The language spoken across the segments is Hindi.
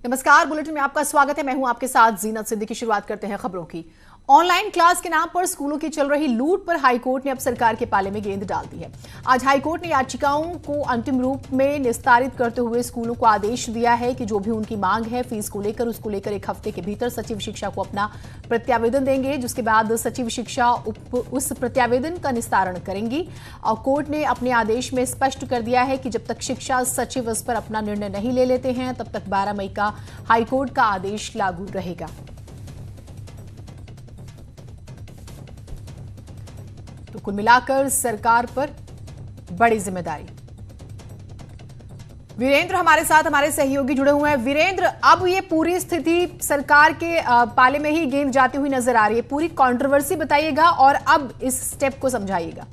नमस्कार, बुलेटिन में आपका स्वागत है। मैं हूं आपके साथ जीनत सिद्दीकी। शुरुआत करते हैं खबरों की। ऑनलाइन क्लास के नाम पर स्कूलों की चल रही लूट पर हाईकोर्ट ने अब सरकार के पाले में गेंद डाल दी है। आज हाईकोर्ट ने याचिकाओं को अंतिम रूप में निस्तारित करते हुए स्कूलों को आदेश दिया है कि जो भी उनकी मांग है फीस को लेकर, उसको लेकर 1 हफ्ते के भीतर सचिव शिक्षा को अपना प्रत्यावेदन देंगे, जिसके बाद सचिव शिक्षा उस प्रत्यावेदन का निस्तारण करेंगी। और कोर्ट ने अपने आदेश में स्पष्ट कर दिया है कि जब तक शिक्षा सचिव इस पर अपना निर्णय नहीं ले लेते हैं, तब तक 12 मई का हाईकोर्ट का आदेश लागू रहेगा। तो कुल मिलाकर सरकार पर बड़ी जिम्मेदारी। वीरेंद्र हमारे साथ, हमारे सहयोगी जुड़े हुए हैं। वीरेंद्र, अब ये पूरी स्थिति सरकार के पाले में ही गेंद जाती हुई नजर आ रही है। पूरी कंट्रोवर्सी बताइएगा और अब इस स्टेप को समझाइएगा।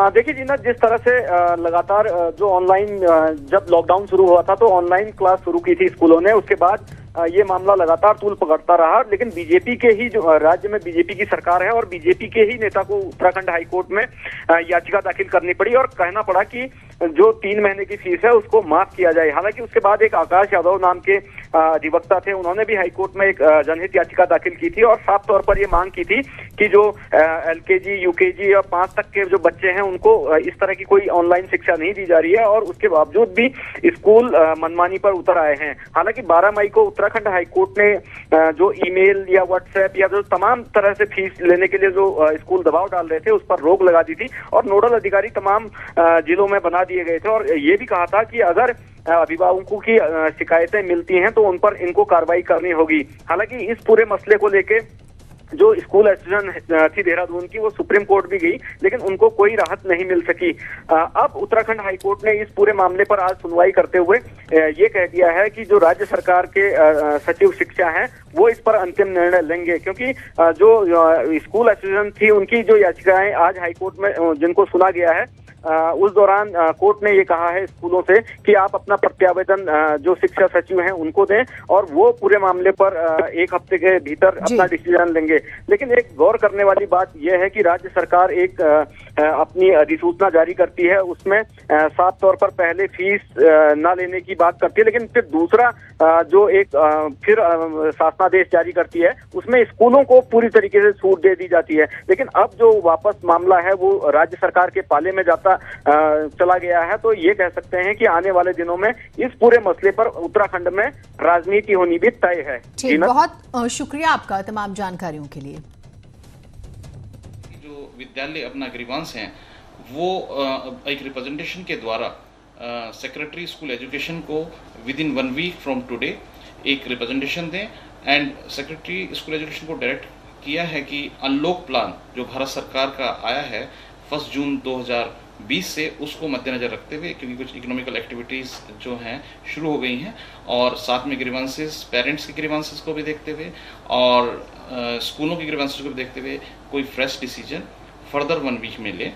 देखिए जीना, जिस तरह से लगातार जो ऑनलाइन जब लॉकडाउन शुरू हुआ था तो ऑनलाइन क्लास शुरू की थी स्कूलों ने, उसके बाद ये मामला लगातार तूल पकड़ता रहा। लेकिन बीजेपी के ही जो राज्य में बीजेपी की सरकार है और बीजेपी के ही नेता को उत्तराखंड हाईकोर्ट में याचिका दाखिल करनी पड़ी और कहना पड़ा कि जो 3 महीने की फीस है उसको माफ किया जाए। हालांकि उसके बाद एक आकाश यादव नाम के अधिवक्ता थे, उन्होंने भी हाईकोर्ट में एक जनहित याचिका दाखिल की थी और साफ तौर पर ये मांग की थी कि जो LKG, UKG और 5 तक के जो बच्चे हैं उनको इस तरह की कोई ऑनलाइन शिक्षा नहीं दी जा रही है और उसके बावजूद भी स्कूल मनमानी पर उतर आए हैं। हालांकि 12 मई को उत्तराखंड हाईकोर्ट ने जो ईमेल या व्हाट्सएप या जो तमाम तरह से फीस लेने के लिए जो स्कूल दबाव डाल रहे थे उस पर रोक लगा दी थी और नोडल अधिकारी तमाम जिलों में बना दिए गए थे और ये भी कहा था कि अगर अभिभावकों की शिकायतें मिलती हैं तो उन पर इनको कार्रवाई करनी होगी। हालांकि इस पूरे मसले को लेके जो स्कूल एसोसिएशन थी देहरादून की, वो सुप्रीम कोर्ट भी गई लेकिन उनको कोई राहत नहीं मिल सकी। अब उत्तराखंड हाईकोर्ट ने इस पूरे मामले पर आज सुनवाई करते हुए ये कह दिया है कि जो राज्य सरकार के सचिव शिक्षा हैं वो इस पर अंतिम निर्णय लेंगे, क्योंकि जो स्कूल एसोसिएशन थी उनकी जो याचिकाएं आज हाईकोर्ट में जिनको सुना गया है उस दौरान कोर्ट ने ये कहा है स्कूलों से कि आप अपना प्रत्यावेदन जो शिक्षा सचिव हैं उनको दें और वो पूरे मामले पर 1 हफ्ते के भीतर अपना डिसीजन लेंगे। लेकिन एक गौर करने वाली बात यह है कि राज्य सरकार एक अपनी अधिसूचना जारी करती है, उसमें साफ तौर पर पहले फीस न लेने की बात करती है, लेकिन फिर दूसरा जो एक फिर शासनादेश जारी करती है उसमें स्कूलों को पूरी तरीके से छूट दे दी जाती है। लेकिन अब जो वापस मामला है वो राज्य सरकार के पाले में जाता चला गया है, तो ये कह सकते हैं कि आने वाले दिनों में इस पूरे मसले पर उत्तराखंड में राजनीति होनी भी तय है। ठीक, बहुत शुक्रिया आपका तमाम जानकारियों के लिए। जो विद्यालय अपना ग्रीवांस हैं वो एक रिप्रेजेंटेशन के द्वारा सेक्रेटरी स्कूल एजुकेशन को within 1 week from today एक रिप्रेजेंटेशन दें एंड सेक्रेटरी स्कूल एजुकेशन को डायरेक्ट किया है कि अनलॉक प्लान जो भारत सरकार का आया है 1 जून 2020 से, उसको मद्देनजर रखते हुए, क्योंकि कुछ इकोनॉमिकल एक्टिविटीज़ जो हैं शुरू हो गई हैं और साथ में ग्रीवांसेस, पेरेंट्स के ग्रीवांसेस को भी देखते हुए और स्कूलों के ग्रीवांसेस को भी देखते हुए कोई फ्रेश डिसीजन फर्दर 1 वीक में ले।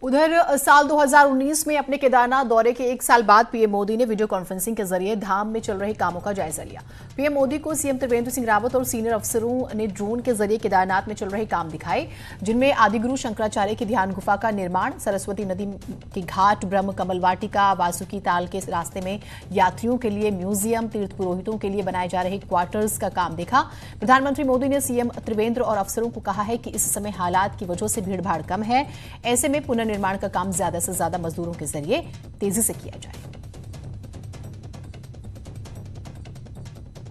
उधर साल 2019 में अपने केदारनाथ दौरे के 1 साल बाद पीएम मोदी ने वीडियो कॉन्फ्रेंसिंग के जरिए धाम में चल रहे कामों का जायजा लिया। पीएम मोदी को सीएम त्रिवेंद्र सिंह रावत और सीनियर अफसरों ने ड्रोन के जरिए केदारनाथ में चल रहे काम दिखाए, जिनमें आदिगुरु शंकराचार्य की ध्यान गुफा का निर्माण, सरस्वती नदी के घाट, ब्रह्म कमल वाटिका, वासुकी ताल के रास्ते में यात्रियों के लिए म्यूजियम, तीर्थ पुरोहितों के लिए बनाए जा रहे क्वार्टर्स का काम देखा। प्रधानमंत्री मोदी ने सीएम त्रिवेंद्र और अफसरों को कहा है कि इस समय हालात की वजह से भीड़भाड़ कम है, ऐसे में पुनर्निर्माण का काम ज्यादा से ज्यादा मजदूरों के जरिए तेजी से किया जाए।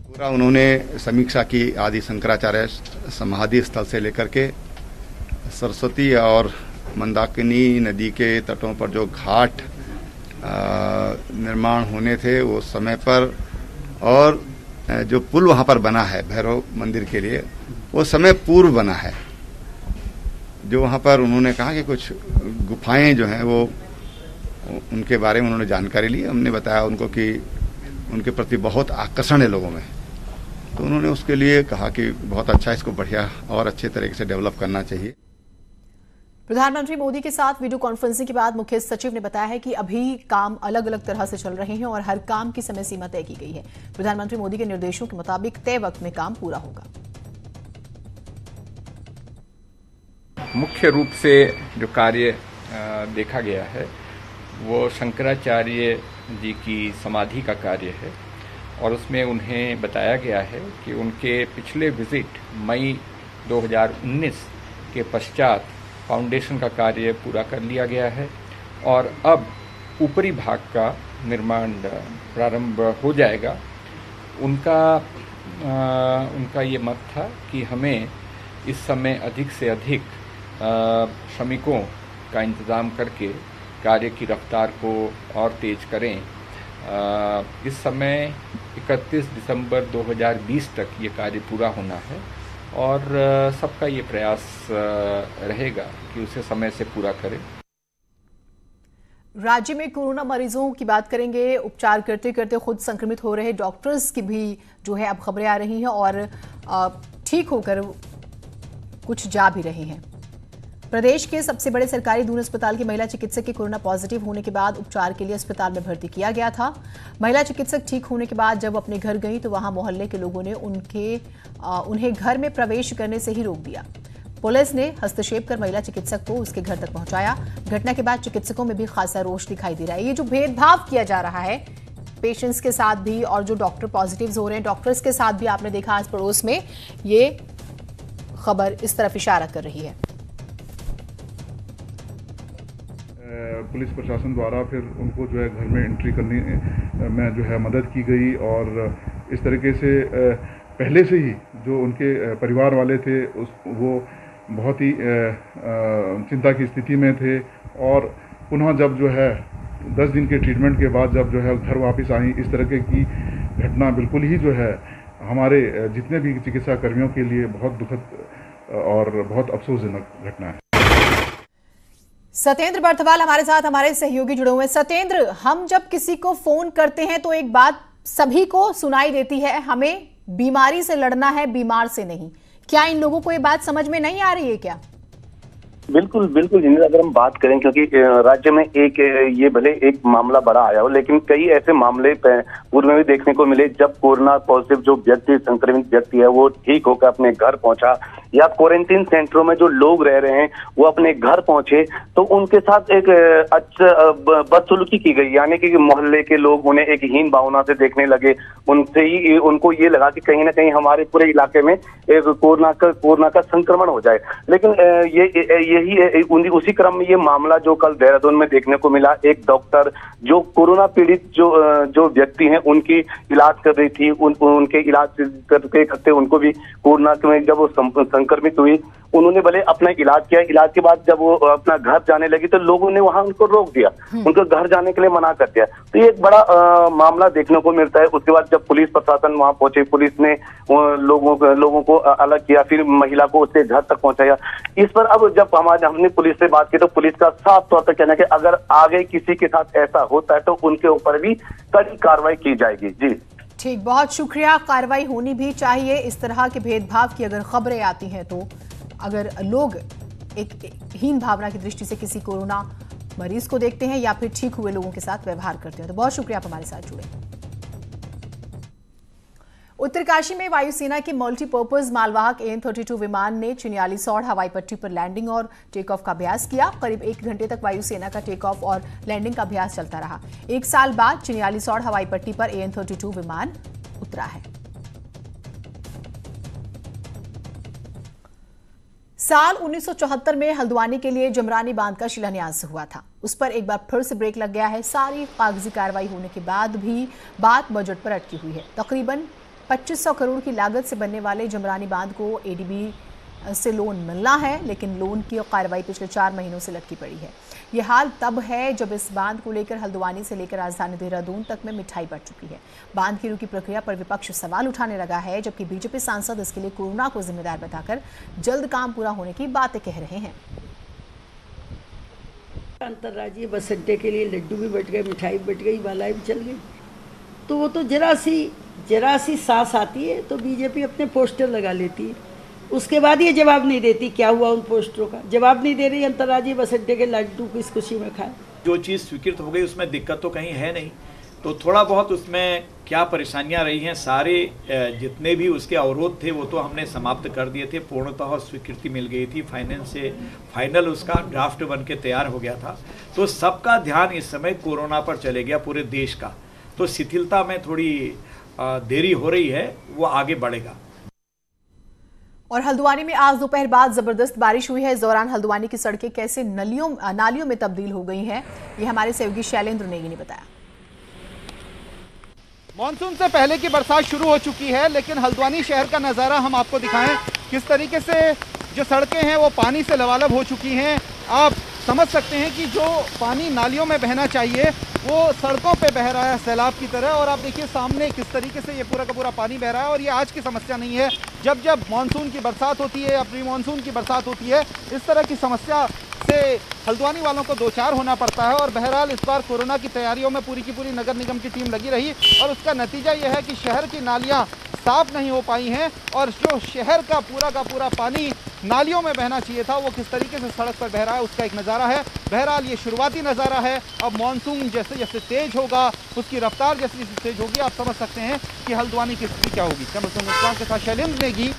पूरा उन्होंने समीक्षा की आदि शंकराचार्य समाधि स्थल से लेकर के सरस्वती और मंदाकिनी नदी के तटों पर जो घाट निर्माण होने थे वो समय पर, और जो पुल वहां पर बना है भैरव मंदिर के लिए वो समय पूर्व बना है। जो वहाँ पर उन्होंने कहा कि कुछ गुफाएं जो हैं वो उनके बारे में उन्होंने जानकारी ली, हमने बताया उनको कि उनके प्रति बहुत आकर्षण है लोगों में, तो उन्होंने उसके लिए कहा कि बहुत अच्छा, इसको बढ़िया और अच्छे तरीके से डेवलप करना चाहिए। प्रधानमंत्री मोदी के साथ वीडियो कॉन्फ्रेंसिंग के बाद मुख्य सचिव ने बताया है कि अभी काम अलग अलग तरह से चल रहे हैं और हर काम की समय सीमा तय की गई है। प्रधानमंत्री मोदी के निर्देशों के मुताबिक तय वक्त में काम पूरा होगा। मुख्य रूप से जो कार्य देखा गया है वो शंकराचार्य जी की समाधि का कार्य है और उसमें उन्हें बताया गया है कि उनके पिछले विजिट मई 2019 के पश्चात फाउंडेशन का कार्य पूरा कर लिया गया है और अब ऊपरी भाग का निर्माण प्रारंभ हो जाएगा। उनका ये मत था कि हमें इस समय अधिक से अधिक श्रमिकों का इंतज़ाम करके कार्य की रफ्तार को और तेज करें। इस समय 31 दिसंबर 2020 तक ये कार्य पूरा होना है और सबका ये प्रयास रहेगा कि उसे समय से पूरा करें। राज्य में कोरोना मरीजों की बात करेंगे। उपचार करते करते खुद संक्रमित हो रहे डॉक्टर्स की भी जो है अब खबरें आ रही हैं और ठीक होकर कुछ जा भी रहे हैं। प्रदेश के सबसे बड़े सरकारी दून अस्पताल की महिला चिकित्सक के कोरोना पॉजिटिव होने के बाद उपचार के लिए अस्पताल में भर्ती किया गया था। महिला चिकित्सक ठीक होने के बाद जब अपने घर गई तो वहां मोहल्ले के लोगों ने उन्हें घर में प्रवेश करने से ही रोक दिया। पुलिस ने हस्तक्षेप कर महिला चिकित्सक को उसके घर तक पहुंचाया। घटना के बाद चिकित्सकों में भी खासा रोष दिखाई दे रहा है। ये जो भेदभाव किया जा रहा है पेशेंट्स के साथ भी और जो डॉक्टर पॉजिटिव हो रहे हैं डॉक्टर्स के साथ भी, आपने देखा आज पड़ोस में, ये खबर इस तरफ इशारा कर रही है। पुलिस प्रशासन द्वारा फिर उनको जो है घर में एंट्री करने में जो है मदद की गई और इस तरीके से पहले से ही जो उनके परिवार वाले थे वो बहुत ही चिंता की स्थिति में थे और पुनः जब जो है 10 दिन के ट्रीटमेंट के बाद जब जो है घर वापस आई, इस तरह की घटना बिल्कुल ही जो है हमारे जितने भी चिकित्सा कर्मियों के लिए बहुत दुखद और बहुत अफसोसजनक घटना है। सत्येंद्र बर्थवाल हमारे साथ, हमारे सहयोगी जुड़े हुए हैं। सत्येंद्र, हम जब किसी को फोन करते हैं तो एक बात सभी को सुनाई देती है, हमें बीमारी से लड़ना है, बीमार से नहीं। क्या इन लोगों को ये बात समझ में नहीं आ रही है क्या? बिल्कुल बिल्कुल जिन्हें अगर हम बात करें, क्योंकि राज्य में ये भले एक मामला बड़ा आया हो लेकिन कई ऐसे मामले पूर्व में भी देखने को मिले जब कोरोना पॉजिटिव जो व्यक्ति, संक्रमित व्यक्ति है वो ठीक होकर अपने घर पहुंचा या क्वारंटीन सेंटरों में जो लोग रह रहे हैं वो अपने घर पहुंचे तो उनके साथ एक बदसलूकी की गई, यानी कि मोहल्ले के लोग उन्हें एक हीन भावना से देखने लगे। उनसे ही उनको ये लगा कि कहीं ना कहीं हमारे पूरे इलाके में एक कोरोना का संक्रमण हो जाए। लेकिन यही उसी क्रम में ये मामला जो कल देहरादून में देखने को मिला, एक डॉक्टर जो कोरोना पीड़ित जो व्यक्ति हैं उनकी इलाज कर रही थी, उनके इलाज करते उनको भी कोरोना में जब वो संक्रमित हुई, उन्होंने भले अपना इलाज किया। इलाज के बाद जब वो अपना घर जाने लगी तो लोगों ने वहां उनको रोक दिया, उनको घर जाने के लिए मना कर दिया। तो ये एक बड़ा मामला देखने को मिलता है। उसके बाद जब पुलिस प्रशासन वहां पहुंचे, पुलिस ने लोगों को अलग किया, फिर महिला को उसके घर तक पहुंचाया। इस पर अब जब हमने पुलिस से बात की तो पुलिस का साफ तौर पर कहना है कि अगर आगे किसी के साथ ऐसा होता है तो उनके ऊपर भी कड़ी कार्रवाई की जाएगी। जी ठीक, बहुत शुक्रिया। कार्रवाई होनी भी चाहिए। इस तरह के भेदभाव की अगर खबरें आती हैं तो अगर लोग एक हीन भावना की दृष्टि से किसी कोरोना मरीज को देखते हैं या फिर ठीक हुए लोगों के साथ व्यवहार करते हैं तो बहुत शुक्रिया आप हमारे साथ जुड़े। उत्तरकाशी में वायुसेना के मल्टीपर्पज मालवाहक AN-32 विमान ने चिन्यालीसौड़ हवाई पट्टी पर लैंडिंग और टेक ऑफ का अभ्यास किया। करीब 1 घंटे तक वायुसेना का टेक ऑफ और लैंडिंग का अभ्यास चलता रहा। 1 साल बाद चिन्यालीसौड़ हवाई पट्टी पर AN-32 विमान उतरा है। साल 1974 में हल्द्वानी के लिए जमरानी बांध का शिलान्यास हुआ था। उस पर एक बार फिर से ब्रेक लग गया है। सारी कागजी कार्रवाई होने के बाद भी बात बजट पर अटकी हुई है। तकरीबन 2500 करोड़ की लागत से बनने वाले जमरानी बांध को ADB से लोन मिलना है, लेकिन लोन की कार्रवाई पिछले 4 महीनों से लटकी पड़ी है। ये हाल तब है जब इस बांध को लेकर हल्द्वानी से लेकर राजधानी देहरादून तक में मिठाई बढ़ चुकी है। बांध की रुकी प्रक्रिया पर विपक्ष सवाल उठाने लगा है, जबकि बीजेपी सांसद इसके लिए कोरोना को जिम्मेदार बताकर जल्द काम पूरा होने की बातें कह रहे हैं। अंतर्राज्यीय बस अड्डे के लिए लड्डू भी बट गए, मिठाई बट गई, मालाएं भी चल गई। तो वो तो जरा सी सांस आती है तो बीजेपी अपने पोस्टर लगा लेती है, उसके बाद ये जवाब नहीं देती क्या हुआ उन पोस्टरों का। जवाब नहीं दे रही अंतर्राज्यीय बस अड्डे के लड्डू किस खुशी में खाए। जो चीज़ स्वीकृत हो गई उसमें दिक्कत तो कहीं है नहीं, तो थोड़ा बहुत उसमें क्या परेशानियां रही हैं, सारे जितने भी उसके अवरोध थे वो तो हमने समाप्त कर दिए थे, पूर्णतः स्वीकृति मिल गई थी, फाइनेंस से फाइनल उसका ड्राफ्ट बन के तैयार हो गया था। तो सबका ध्यान इस समय कोरोना पर चले गया, पूरे देश का। तो शिथिलता में थोड़ी देरी हो रही है, वो आगे बढ़ेगा। और हल्द्वानी में आज दोपहर बाद जबरदस्त बारिश हुई है। इस दौरान हल्द्वानी की सड़कें कैसे नालियों में तब्दील हो गई हैं, ये हमारे सहयोगी शैलेंद्र नेगी ने बताया। मॉनसून से पहले की बरसात शुरू हो चुकी है, लेकिन हल्द्वानी शहर का नज़ारा हम आपको दिखाएं किस तरीके से जो सड़कें हैं वो पानी से लबालब हो चुकी हैं। आप समझ सकते हैं कि जो पानी नालियों में बहना चाहिए वो सड़कों पे बह रहा है सैलाब की तरह। और आप देखिए सामने किस तरीके से ये पूरा का पूरा पानी बह रहा है। और ये आज की समस्या नहीं है, जब जब मानसून की बरसात होती है या प्री मानसून की बरसात होती है, इस तरह की समस्या से हल्द्वानी वालों को दो चार होना पड़ता है। और बहरहाल इस बार कोरोना की तैयारियों में पूरी की पूरी नगर निगम की टीम लगी रही और उसका नतीजा यह है कि शहर की नालियां साफ नहीं हो पाई हैं और जो शहर का पूरा पानी नालियों में बहना चाहिए था वो किस तरीके से सड़क पर बह रहा है उसका एक नज़ारा है। बहरहाल ये शुरुआती नज़ारा है। अब मानसून जैसे जैसे तेज होगा, उसकी रफ्तार जैसे जैसे तेज होगी, आप समझ सकते हैं कि हल्द्वानी की स्थिति क्या होगी। कैमरा के साथ शैलेंद्र नेगी।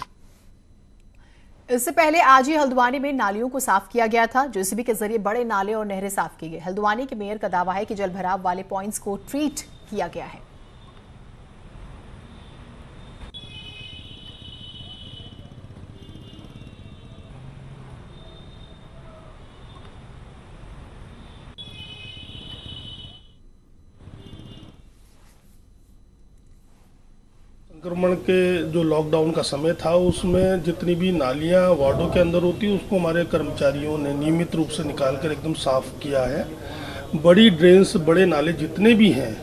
इससे पहले आज ही हल्द्वानी में नालियों को साफ किया गया था, जेसीबी के जरिए बड़े नाले और नहरें साफ की गई। हल्द्वानी के मेयर का दावा है कि जल भराव वाले पॉइंट्स को ट्रीट किया गया है। संक्रमण के जो लॉकडाउन का समय था उसमें जितनी भी नालियां वार्डों के अंदर होती उसको हमारे कर्मचारियों ने नियमित रूप से निकालकर एकदम साफ किया है। बड़ी ड्रेन्स, बड़े नाले जितने भी हैं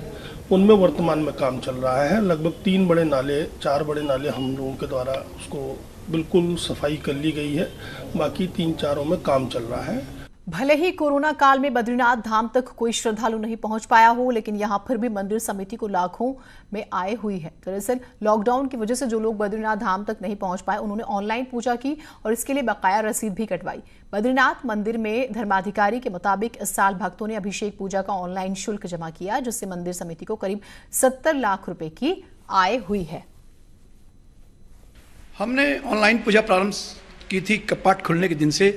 उनमें वर्तमान में काम चल रहा है। लगभग 3 बड़े नाले, 4 बड़े नाले हम लोगों के द्वारा उसको बिल्कुल सफाई कर ली गई है, बाकी 3-4 में काम चल रहा है। भले ही कोरोना काल में बद्रीनाथ धाम तक कोई श्रद्धालु नहीं पहुंच पाया हो, लेकिन यहां फिर भी मंदिर समिति को लाखों में आय हुई है। दरअसल लॉकडाउन की वजह से जो लोग बद्रीनाथ धाम तक नहीं पहुंच पाए उन्होंने ऑनलाइन पूजा की और इसके लिए बकाया रसीद भी कटवाई। बद्रीनाथ मंदिर में धर्माधिकारी के मुताबिक इस साल भक्तों ने अभिषेक पूजा का ऑनलाइन शुल्क जमा किया, जिससे मंदिर समिति को करीब 70 लाख रुपए की आय हुई है। हमने ऑनलाइन पूजा प्रारंभ की थी कपाट खुलने के दिन से।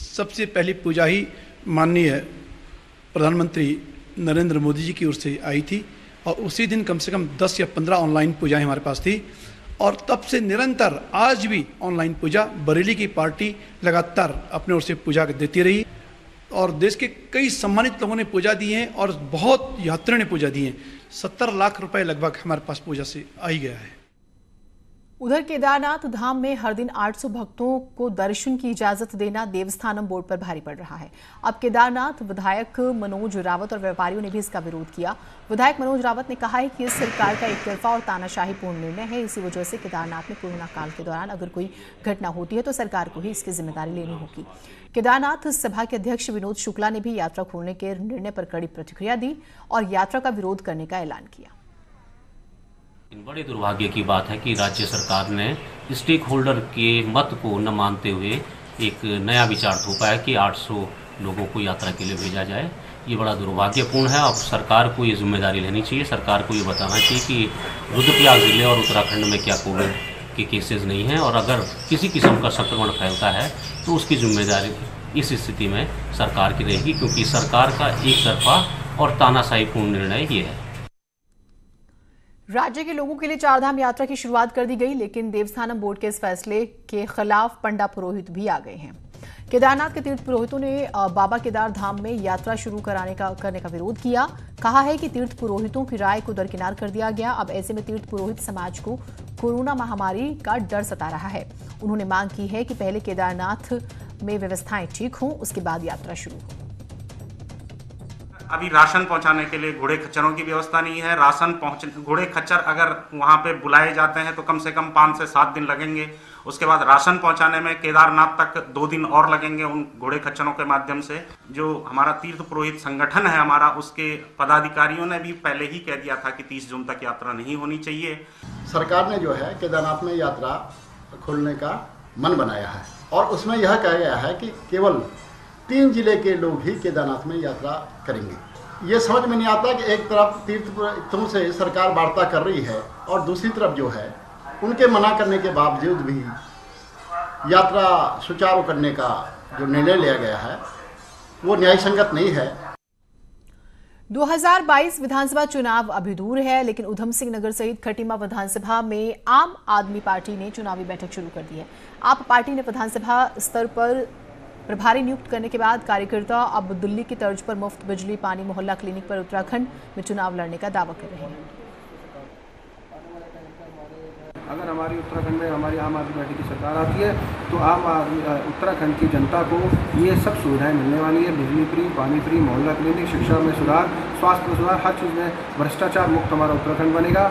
सबसे पहली पूजा ही माननीय प्रधानमंत्री नरेंद्र मोदी जी की ओर से आई थी और उसी दिन कम से कम 10 या 15 ऑनलाइन पूजाएं हमारे पास थी और तब से निरंतर आज भी ऑनलाइन पूजा बरेली की पार्टी लगातार अपने ओर से पूजा देती रही और देश के कई सम्मानित लोगों ने पूजा दी है और बहुत यात्रियों ने पूजा दी है। 70 लाख रुपए लगभग हमारे पास पूजा से आ ही गया है। उधर केदारनाथ धाम में हर दिन 800 भक्तों को दर्शन की इजाजत देना देवस्थानम बोर्ड पर भारी पड़ रहा है। अब केदारनाथ विधायक मनोज रावत और व्यापारियों ने भी इसका विरोध किया। विधायक मनोज रावत ने कहा है कि इस सरकार का एकतरफा और तानाशाहीपूर्ण निर्णय है। इसी वजह से केदारनाथ में कोरोना काल के दौरान अगर कोई घटना होती है तो सरकार को ही इसकी जिम्मेदारी लेनी होगी। केदारनाथ सभा के अध्यक्ष विनोद शुक्ला ने भी यात्रा खोलने के निर्णय पर कड़ी प्रतिक्रिया दी और यात्रा का विरोध करने का ऐलान किया। बड़े दुर्भाग्य की बात है कि राज्य सरकार ने स्टेक होल्डर के मत को न मानते हुए एक नया विचार थोपा है कि 800 लोगों को यात्रा के लिए भेजा जाए। ये बड़ा दुर्भाग्यपूर्ण है। अब सरकार को ये जिम्मेदारी लेनी चाहिए। सरकार को ये बताना चाहिए कि रुद्रप्रयाग जिले और उत्तराखंड में क्या कोविड के केसेस नहीं हैं और अगर किसी किस्म का संक्रमण फैलता है तो उसकी जिम्मेदारी इस स्थिति में सरकार की रहेगी, क्योंकि सरकार का एक तरफा और तानाशाहीपूर्ण निर्णय ये है। राज्य के लोगों के लिए चारधाम यात्रा की शुरुआत कर दी गई, लेकिन देवस्थानम बोर्ड के इस फैसले के खिलाफ पंडा पुरोहित भी आ गए हैं। केदारनाथ के तीर्थ पुरोहितों ने बाबा केदार धाम में यात्रा शुरू करने का विरोध किया। कहा है कि तीर्थ पुरोहितों की राय को दरकिनार कर दिया गया। अब ऐसे में तीर्थ पुरोहित समाज को कोरोना महामारी का डर सता रहा है। उन्होंने मांग की है कि पहले केदारनाथ में व्यवस्थाएं ठीक हों, उसके बाद यात्रा शुरू हो। अभी राशन पहुंचाने के लिए घोड़े खच्चरों की व्यवस्था नहीं है। घोड़े खच्चर अगर वहां पे बुलाए जाते हैं तो कम से कम 5 से 7 दिन लगेंगे। उसके बाद राशन पहुंचाने में केदारनाथ तक 2 दिन और लगेंगे उन घोड़े खच्चरों के माध्यम से। जो हमारा तीर्थ पुरोहित संगठन है हमारा, उसके पदाधिकारियों ने भी पहले ही कह दिया था कि 30 जून तक यात्रा नहीं होनी चाहिए। सरकार ने जो है केदारनाथ में यात्रा खोलने का मन बनाया है और उसमें यह कहा गया है कि केवल 3 जिले के लोग ही केदारनाथ में यात्रा करेंगे। ये समझ में नहीं आता कि एक तरफ तीर्थों से सरकार वार्ता कर रही है और दूसरी तरफ जो है उनके मना करने के बावजूद भी यात्रा सुचारू करने का जो निर्णय लिया गया है वो न्याय संगत नहीं है। 2022 विधानसभा चुनाव अभी दूर है, लेकिन उधम सिंह नगर सहित खटीमा विधानसभा में आम आदमी पार्टी ने चुनावी बैठक शुरू कर दी है। आप पार्टी ने विधानसभा स्तर पर प्रभारी नियुक्त करने के बाद कार्यकर्ता अब दिल्ली की तर्ज पर मुफ्त बिजली, पानी, मोहल्ला क्लिनिक पर उत्तराखंड में चुनाव लड़ने का दावा कर रहे हैं। अगर हमारी उत्तराखंड में हमारी आम आदमी पार्टी की सरकार आती है तो उत्तराखंड की जनता को ये सब सुविधाएं मिलने वाली है। बिजली फ्री, पानी फ्री, मोहल्ला क्लिनिक, शिक्षा में सुधार, स्वास्थ्य में सुधार, हर चीज़ में भ्रष्टाचार मुक्त हमारा उत्तराखंड बनेगा।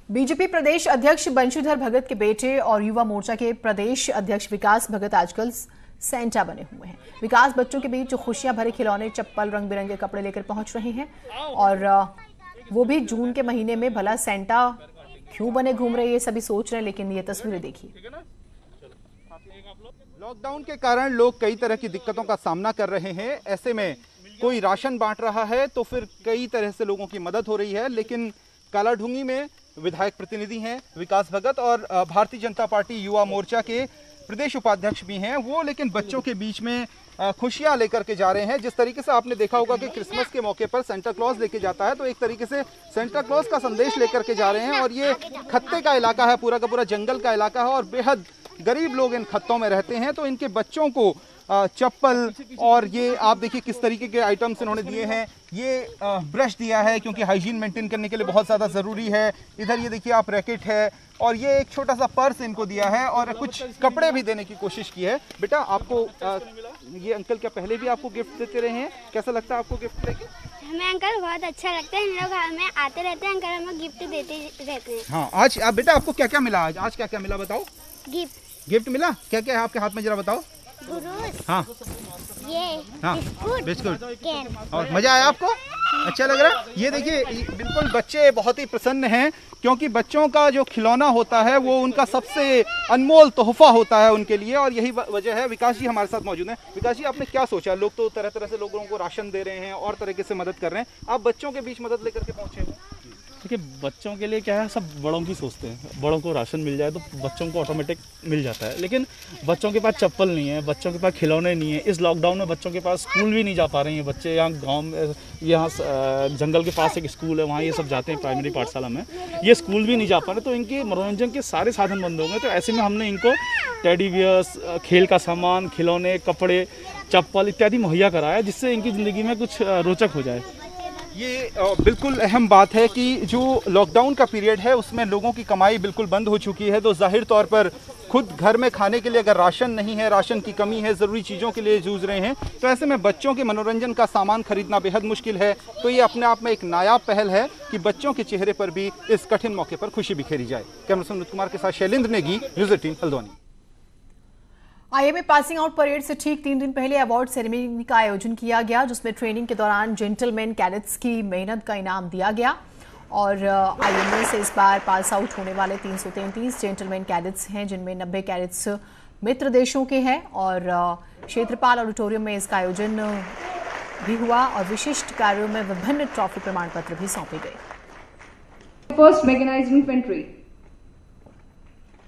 बीजेपी प्रदेश अध्यक्ष बंशीधर भगत के बेटे और युवा मोर्चा के प्रदेश अध्यक्ष विकास भगत आजकल सेंटा बने हुए हैं। विकास बच्चों के बीच खुशियां भरे खिलौने, चप्पल, रंग बिरंगे कपड़े लेकर पहुंच रहे हैं और वो भी जून के महीने में। भला सेंटा क्यों बने घूम रहे, ये सभी सोच रहे हैं, लेकिन ये तस्वीरें देखिए। लॉकडाउन के कारण लोग कई तरह की दिक्कतों का सामना कर रहे हैं। ऐसे में कोई राशन बांट रहा है तो फिर कई तरह से लोगों की मदद हो रही है। लेकिन कालाढूंगी में विधायक प्रतिनिधि हैं विकास भगत और भारतीय जनता पार्टी युवा मोर्चा के प्रदेश उपाध्यक्ष भी हैं वो, लेकिन बच्चों के बीच में खुशियां लेकर के जा रहे हैं। जिस तरीके से आपने देखा होगा कि क्रिसमस के मौके पर सेंटा क्लॉज लेके जाता है, तो एक तरीके से सेंटा क्लॉज का संदेश लेकर के जा रहे हैं। और ये खत्ते का इलाका है, पूरा का पूरा जंगल का इलाका है और बेहद गरीब लोग इन खत्तों में रहते हैं। तो इनके बच्चों को चप्पल और ये आप देखिए किस तरीके के आइटम्स इन्होंने दिए हैं। ये ब्रश दिया है क्योंकि हाइजीन मेंटेन करने के लिए बहुत ज़्यादा ज़रूरी है। इधर ये देखिए आप रैकेट है और ये एक छोटा सा पर्स इनको दिया है और कुछ कपड़े भी देने की कोशिश की है। बेटा आपको ये अंकल क्या पहले भी आपको गिफ्ट देते रहे हैं? कैसा लगता है आपको गिफ्ट देके? हमें अंकल बहुत अच्छा लगता है, हम लोग हमें आते रहते हैं, अंकल हमें गिफ्ट देते रहते हैं। हाँ, आज बेटा आपको क्या क्या मिला? आज क्या क्या मिला बताओ? गिफ्ट मिला। क्या क्या है आपके हाथ में जरा बताओ। हाँ, ये बिस्कुट और मजा आया आपको? अच्छा लग रहा है? ये देखिए बिल्कुल बच्चे बहुत ही प्रसन्न हैं क्योंकि बच्चों का जो खिलौना होता है वो उनका सबसे अनमोल तोहफा होता है उनके लिए और यही वजह है। विकास जी हमारे साथ मौजूद हैं। विकास जी आपने क्या सोचा? लोग तो तरह तरह से लोगों को राशन दे रहे हैं और तरीके से मदद कर रहे हैं, आप बच्चों के बीच मदद लेकर के पहुंचे हैं। देखिए बच्चों के लिए क्या है, सब बड़ों की सोचते हैं, बड़ों को राशन मिल जाए तो बच्चों को ऑटोमेटिक मिल जाता है, लेकिन बच्चों के पास चप्पल नहीं है, बच्चों के पास खिलौने नहीं है। इस लॉकडाउन में बच्चों के पास स्कूल भी नहीं जा पा रहे हैं बच्चे। यहाँ गांव में, यहाँ जंगल के पास एक स्कूल है, वहाँ ये सब जाते हैं प्राइमरी पाठशाला में, ये स्कूल भी नहीं जा पा रहे, तो इनके मनोरंजन के सारे साधन बंद हो गए। तो ऐसे में हमने इनको टेडी बियर्स, खेल का सामान, खिलौने, कपड़े, चप्पल इत्यादि मुहैया कराया जिससे इनकी ज़िंदगी में कुछ रोचक हो जाए। ये बिल्कुल अहम बात है कि जो लॉकडाउन का पीरियड है उसमें लोगों की कमाई बिल्कुल बंद हो चुकी है, तो जाहिर तौर पर खुद घर में खाने के लिए अगर राशन नहीं है, राशन की कमी है, ज़रूरी चीज़ों के लिए जूझ रहे हैं, तो ऐसे में बच्चों के मनोरंजन का सामान खरीदना बेहद मुश्किल है। तो ये अपने आप में एक नायाब पहल है कि बच्चों के चेहरे पर भी इस कठिन मौके पर खुशी बिखेरी जाए। कैमरा पर्सन कुमार के साथ Shailendra Negi, news 18 Haldwani. IMA passing out parade से ठीक 3 दिन पहले अवार्ड सेरेमनी का आयोजन किया गया, जिसमें ट्रेनिंग के दौरान जेंटलमैन कैडेट्स की मेहनत का इनाम दिया गया। और आईएमए से इस बार पास आउट होने वाले 333 जेंटलमैन कैडेट्स हैं, जिनमें 90 कैडेट्स मित्र देशों के हैं। और क्षेत्रपाल ऑडिटोरियम में इसका आयोजन भी हुआ और विशिष्ट कार्यों में विभिन्न ट्रॉफी प्रमाण पत्र भी सौंपे गए। First mechanised infantry.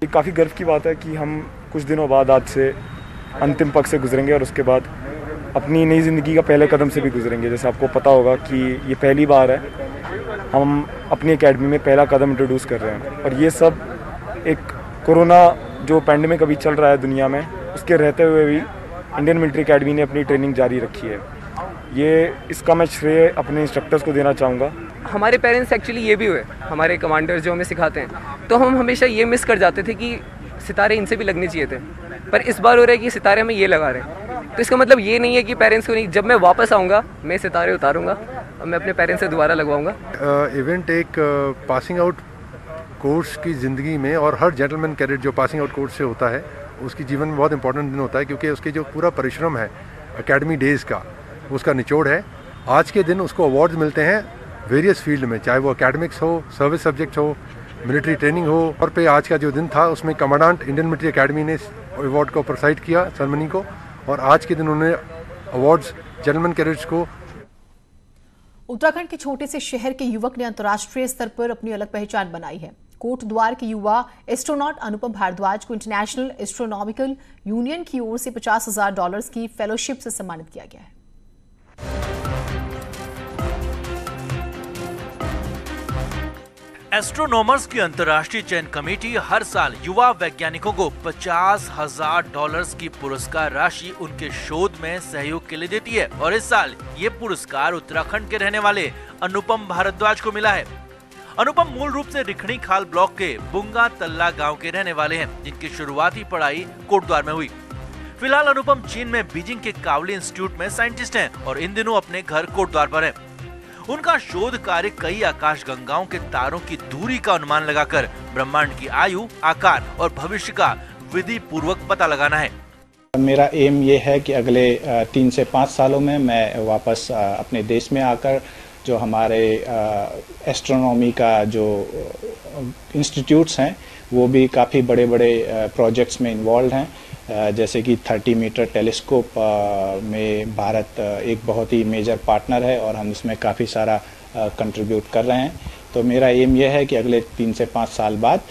काफ़ी गर्व की बात है कि हम कुछ दिनों बाद आज से अंतिम पक्ष से गुजरेंगे और उसके बाद अपनी नई ज़िंदगी का पहले कदम से भी गुजरेंगे। जैसे आपको पता होगा कि ये पहली बार है हम अपनी एकेडमी में पहला कदम इंट्रोड्यूस कर रहे हैं और ये सब एक कोरोना जो पैंडेमिक अभी चल रहा है दुनिया में, उसके रहते हुए भी इंडियन मिलिट्री एकेडमी ने अपनी ट्रेनिंग जारी रखी है। इसका मैं श्रेय अपने इंस्ट्रक्टर्स को देना चाहूँगा। हमारे पेरेंट्स एक्चुअली ये भी हुए, हमारे कमांडर्स जो हमें सिखाते हैं, तो हम हमेशा ये मिस कर जाते थे कि सितारे इनसे भी लगने चाहिए थे, पर इस बार हो रहा है कि सितारे हमें ये लगा रहे हैं। तो इसका मतलब ये नहीं है कि पेरेंट्स को नहीं, जब मैं वापस आऊँगा मैं सितारे उतारूँगा और मैं अपने पेरेंट्स से दोबारा लगवाऊँगा। इवेंट एक पासिंग आउट कोर्स की ज़िंदगी में, और हर जेंटलमैन कैडेट जो पासिंग आउट कोर्स से होता है उसकी जीवन में बहुत इंपॉर्टेंट दिन होता है, क्योंकि उसके जो पूरा परिश्रम है एकेडमी डेज़ का उसका निचोड़ है। आज के दिन उसको अवार्ड्स मिलते हैं वेरियस फील्ड में, चाहे वो एकेडमिक्स हो, सर्विस सब्जेक्ट हो, मिलिट्री ट्रेनिंग हो। और पे आज का जो दिन था उसमें कमांडेंट इंडियन मिलिट्री एकेडमी ने अवार्ड को प्रोसाइड किया सेरेमनी को, और आज के दिन उन्होंने अवार्ड्स जेंटलमैन कैडेट्स को उत्तराखंड के छोटे से शहर के युवक ने अंतर्राष्ट्रीय स्तर पर अपनी अलग पहचान बनाई है। कोटद्वार के युवा एस्ट्रोनॉट अनुपम भारद्वाज को इंटरनेशनल एस्ट्रोनॉमिकल यूनियन की ओर से $50,000 की फेलोशिप से सम्मानित किया गया है। एस्ट्रोनॉमर्स की अंतर्राष्ट्रीय चयन कमेटी हर साल युवा वैज्ञानिकों को $50,000 की पुरस्कार राशि उनके शोध में सहयोग के लिए देती है और इस साल ये पुरस्कार उत्तराखंड के रहने वाले अनुपम भारद्वाज को मिला है। अनुपम मूल रूप से रिखणी खाल ब्लॉक के बुंगा तल्ला गांव के रहने वाले हैं, जिनकी शुरुआती पढ़ाई कोटद्वार में हुई। फिलहाल अनुपम चीन में बीजिंग के कावली इंस्टीट्यूट में साइंटिस्ट हैं और इन दिनों अपने घर कोटद्वार पर है। उनका शोध कार्य कई आकाश गंगाओं के तारों की दूरी का अनुमान लगाकर ब्रह्मांड की आयु, आकार और भविष्य का विधि पूर्वक पता लगाना है। मेरा एम ये है कि अगले 3 से 5 सालों में मैं वापस अपने देश में आकर जो हमारे एस्ट्रोनॉमी का जो इंस्टीट्यूट्स हैं वो भी काफ़ी बड़े बड़े प्रोजेक्ट्स में इन्वॉल्व हैं, जैसे कि 30 मीटर टेलीस्कोप में भारत एक बहुत ही मेजर पार्टनर है और हम इसमें काफ़ी सारा कंट्रीब्यूट कर रहे हैं। तो मेरा एम यह है कि अगले 3 से 5 साल बाद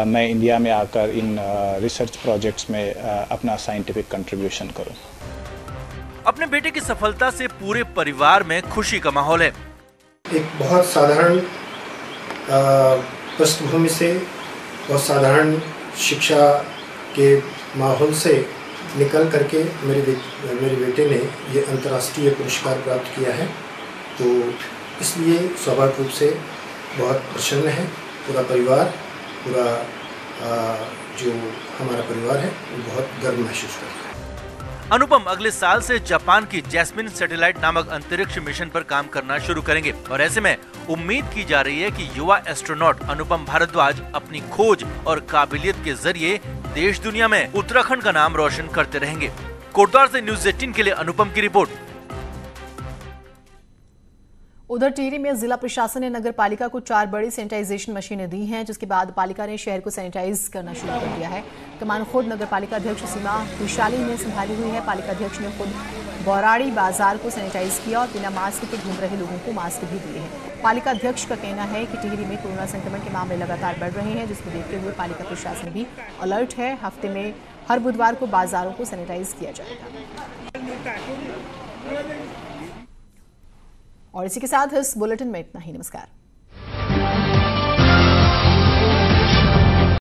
मैं इंडिया में आकर इन रिसर्च प्रोजेक्ट्स में अपना साइंटिफिक कंट्रीब्यूशन करूं। अपने बेटे की सफलता से पूरे परिवार में खुशी का माहौल है। एक बहुत साधारण पृष्ठभूमि से बहुत साधारण शिक्षा के माहौल से निकल करके मेरे बेटे ने ये अंतर्राष्ट्रीय पुरस्कार प्राप्त किया है, तो इसलिए स्वाभाविक रूप से बहुत प्रसन्न है। पूरा परिवार, पूरा जो हमारा परिवार है वो बहुत गर्व महसूस करता है। अनुपम अगले साल से जापान की जैस्मिन सैटेलाइट नामक अंतरिक्ष मिशन पर काम करना शुरू करेंगे और ऐसे में उम्मीद की जा रही है कि युवा एस्ट्रोनॉट अनुपम भारद्वाज अपनी खोज और काबिलियत के जरिए देश दुनिया में उत्तराखंड का नाम रोशन करते रहेंगे। कोटद्वार से न्यूज़ 18 के लिए अनुपम की रिपोर्ट। उधर टिहरी में जिला प्रशासन ने नगर पालिका को 4 बड़ी सैनिटाइजेशन मशीनें दी हैं, जिसके बाद पालिका ने शहर को सैनिटाइज करना शुरू कर दिया है। कमान खुद नगर पालिका अध्यक्ष सीमा विशाली ने संभाली हुई है। पालिका अध्यक्ष ने खुद बौराड़ी बाजार को सैनिटाइज किया और बिना मास्क के घूम रहे लोगों को मास्क भी दिए हैं। पालिका अध्यक्ष का कहना है कि टिहरी में कोरोना संक्रमण के मामले लगातार बढ़ रहे हैं, जिसको देखते हुए पालिका प्रशासन भी अलर्ट है। हफ्ते में हर बुधवार को बाजारों को सैनिटाइज किया जाएगा। और इसी के साथ इस बुलेटिन में इतना ही। नमस्कार।